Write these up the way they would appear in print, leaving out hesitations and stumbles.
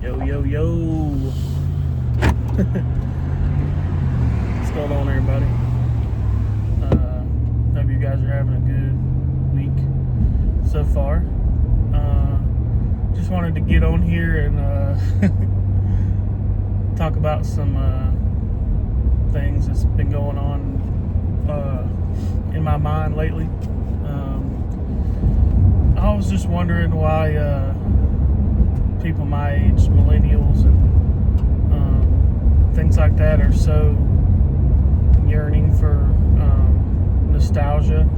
Yo. What's going on, everybody? Hope you guys are having a good week so far. Just wanted to get on here and talk about some things that's been going on in my mind lately. I was just wondering why people my age, millennials, and things like that are so yearning for nostalgia.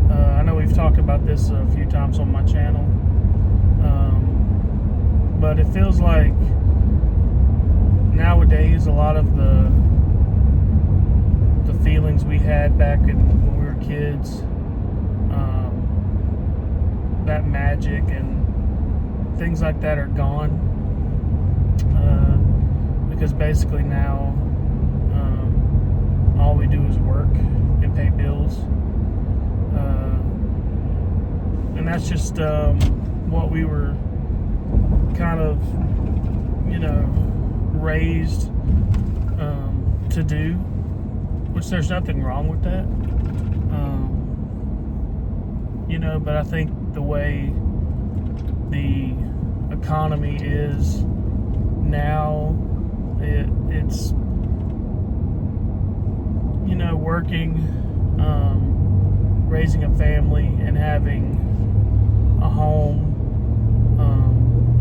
I know we've talked about this a few times on my channel, but it feels like nowadays a lot of the feelings we had back when we were kids, that magic and things like that are gone, because basically now all we do is work and pay bills, and that's just what we were kind of raised to do, which there's nothing wrong with that, but I think the way the economy is now, it's working, raising a family and having a home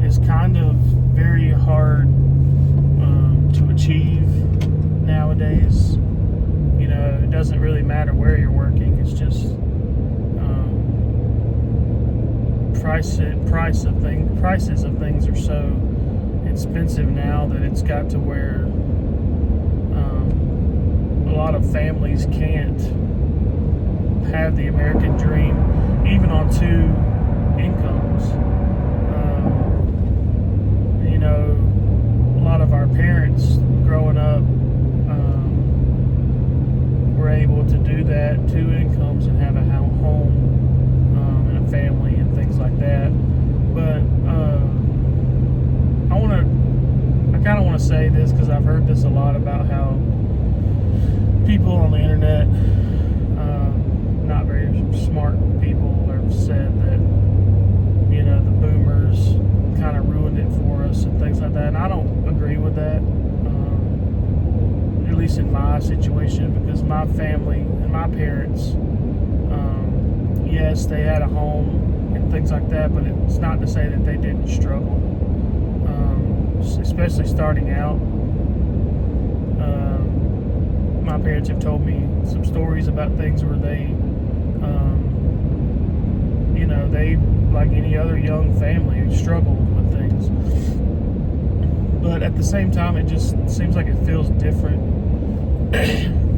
is kind of very hard to achieve nowadays. It doesn't really matter where you're working, it's just prices of things are so expensive now that it's got to where a lot of families can't have the American dream even on two incomes. A lot of our parents growing up were able to do that, two incomes, and have a home and a family and things like that. But I kind of want to say this because I've heard this a lot about how people on the internet, not very smart people, have said that the boomers kind of ruined it for us and things like that. And I don't agree with that, at least in my situation, because my family and my parents, yes, they had a home and things like that, but it's not to say that they didn't struggle, especially starting out. My parents have told me some stories about things where they, they, like any other young family, struggled with things. But at the same time, it just seems like it feels different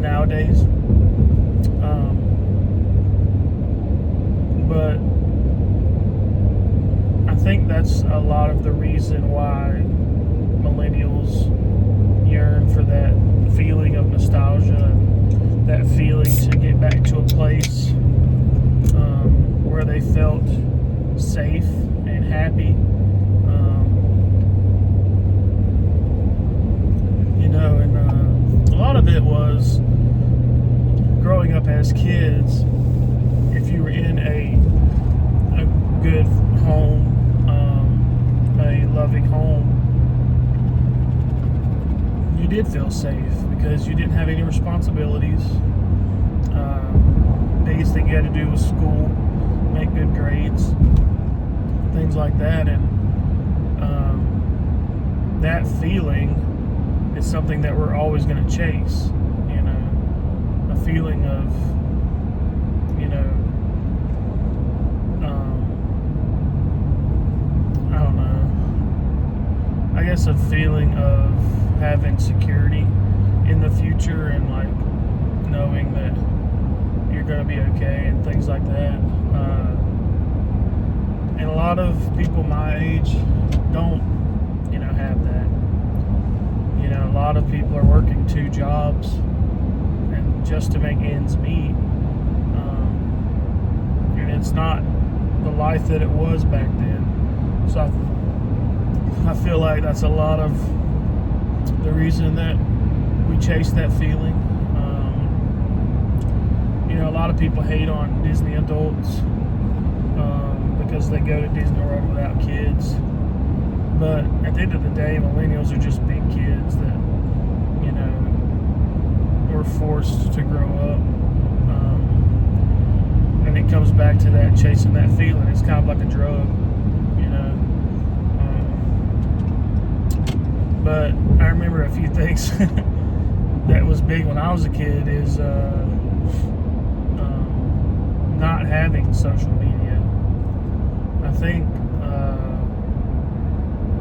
nowadays. But I think that's a lot of the reason why millennials yearn for that feeling of nostalgia, and that feeling to get back to a place where they felt safe and happy. And a lot of it was growing up as kids. If you were in a good home, a loving home, you did feel safe because you didn't have any responsibilities. Biggest thing you had to do was school, make good grades, things like that, and that feeling is something that we're always going to chase. A feeling of I don't know, I guess a feeling of having security in the future, and like knowing that you're going to be okay and things like that. And a lot of people my age don't have that. A lot of people are working two jobs and just to make ends meet, and it's not the life that it was back then. So I feel like that's a lot of the reason that we chase that feeling. A lot of people hate on Disney adults because they go to Disney World without kids. But at the end of the day, millennials are just big kids that, were forced to grow up. And it comes back to that chasing that feeling. It's kind of like a drug, But I remember a few things that was big when I was a kid is not having social media. I think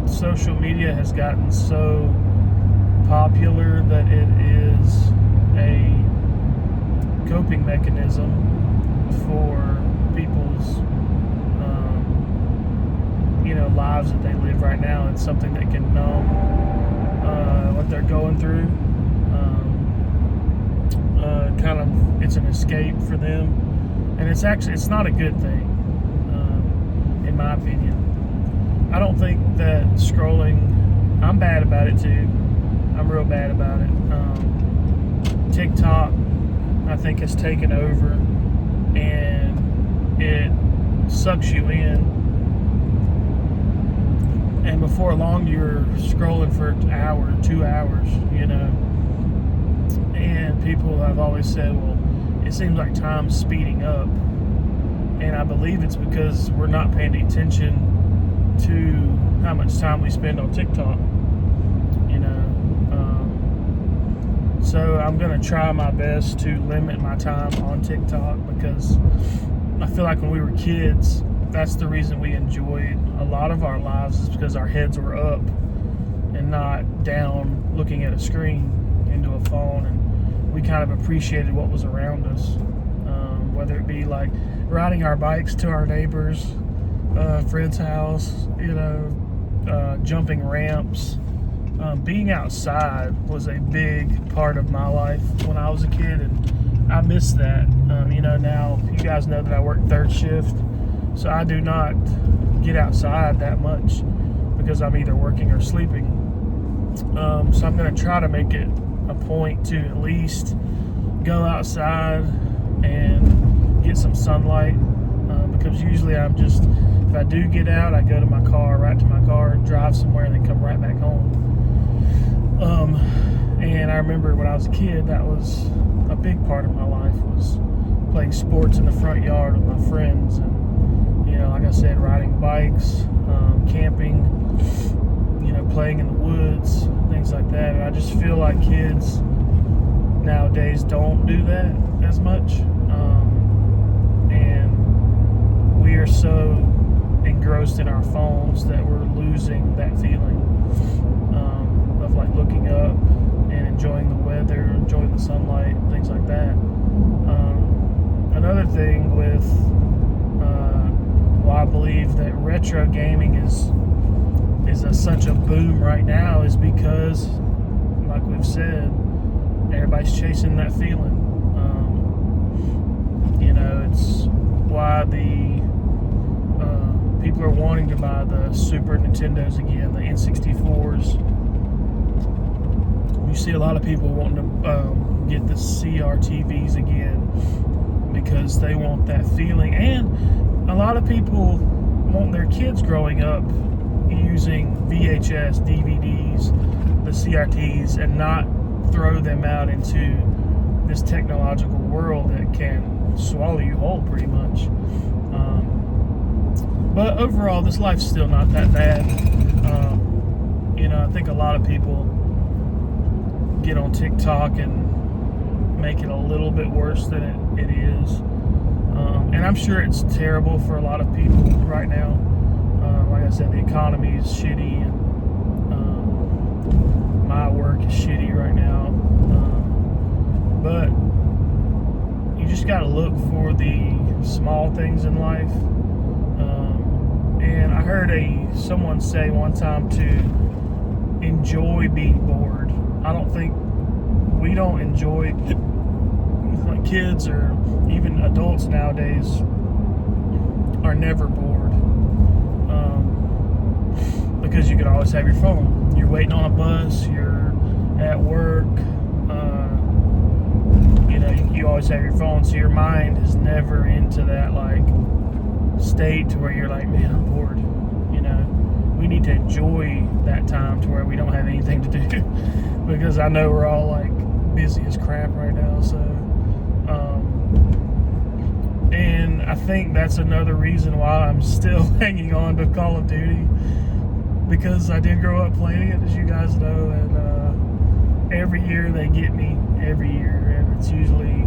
social media has gotten so popular that it is a coping mechanism for people's lives that they live right now. It's something that can numb what they're going through. It's an escape for them, and it's not a good thing, in my opinion. I don't think that scrolling, I'm bad about it too. I'm real bad about it. TikTok, I think, has taken over, and it sucks you in. And before long, you're scrolling for an hour, 2 hours, And people have always said, well, it seems like time's speeding up. And I believe it's because we're not paying attention to how much time we spend on TikTok, So I'm going to try my best to limit my time on TikTok, because I feel like when we were kids, that's the reason we enjoyed a lot of our lives, is because our heads were up and not down looking at a screen into a phone, and we kind of appreciated what was around us, whether it be like riding our bikes to our neighbors' friend's house, jumping ramps. Being outside was a big part of my life when I was a kid, and I miss that. Now you guys know that I work third shift, so I do not get outside that much because I'm either working or sleeping. So I'm going to try to make it a point to at least go outside and get some sunlight, because usually if I do get out, I go to my car, right to my car, drive somewhere, and then come right back home. And I remember when I was a kid, that was a big part of my life, was playing sports in the front yard with my friends, and like I said, riding bikes, camping, playing in the woods, things like that. And I just feel like kids nowadays don't do that as much, and we are so engrossed in our phones that we're losing that feeling of like looking up and enjoying the weather, enjoying the sunlight, things like that. Another thing with why I believe that retro gaming is such a boom right now is because, like we've said, everybody's chasing that feeling. It's why the people are wanting to buy the Super Nintendos again, the N64s. You see a lot of people wanting to get the CRTVs again because they want that feeling. And a lot of people want their kids growing up using VHS, DVDs, the CRTs, and not throw them out into this technological world that can swallow you whole pretty much. But overall, this life's still not that bad. I think a lot of people get on TikTok and make it a little bit worse than it is. And I'm sure it's terrible for a lot of people right now. Like I said, the economy is shitty, and my work is shitty right now. But you just got to look for the small things in life. And I heard someone say one time to enjoy being bored. I don't think we don't enjoy, like kids or even adults nowadays are never bored, because you can always have your phone. You're waiting on a bus, you're at work, you know, you always have your phone, so your mind is never into that like state to where you're like, man, I'm bored. You know, we need to enjoy that time to where we don't have anything to do because I know we're all like busy as crap right now. So and I think that's another reason why I'm still hanging on to Call of Duty, because I did grow up playing it, as you guys know, and every year they get me, every year, and it's usually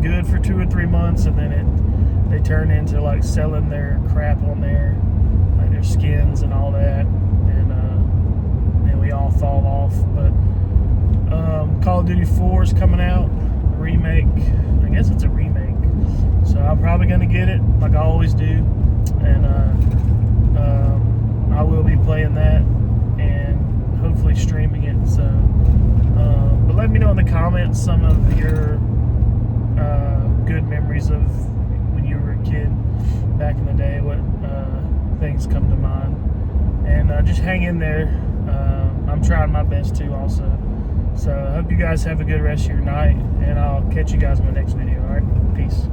good for 2 or 3 months, and then they turn into like selling their crap on there, like their skins and all that, and then we all fall off. But Call of Duty 4 is coming out, a remake. I guess it's a remake, so I'm probably gonna get it like I always do, and I will be playing that and hopefully streaming it. So but let me know in the comments some of your good memories of when you were a kid back in the day, what things come to mind, and just hang in there. I'm trying my best too also. So I hope you guys have a good rest of your night, and I'll catch you guys in my next video. All right, peace.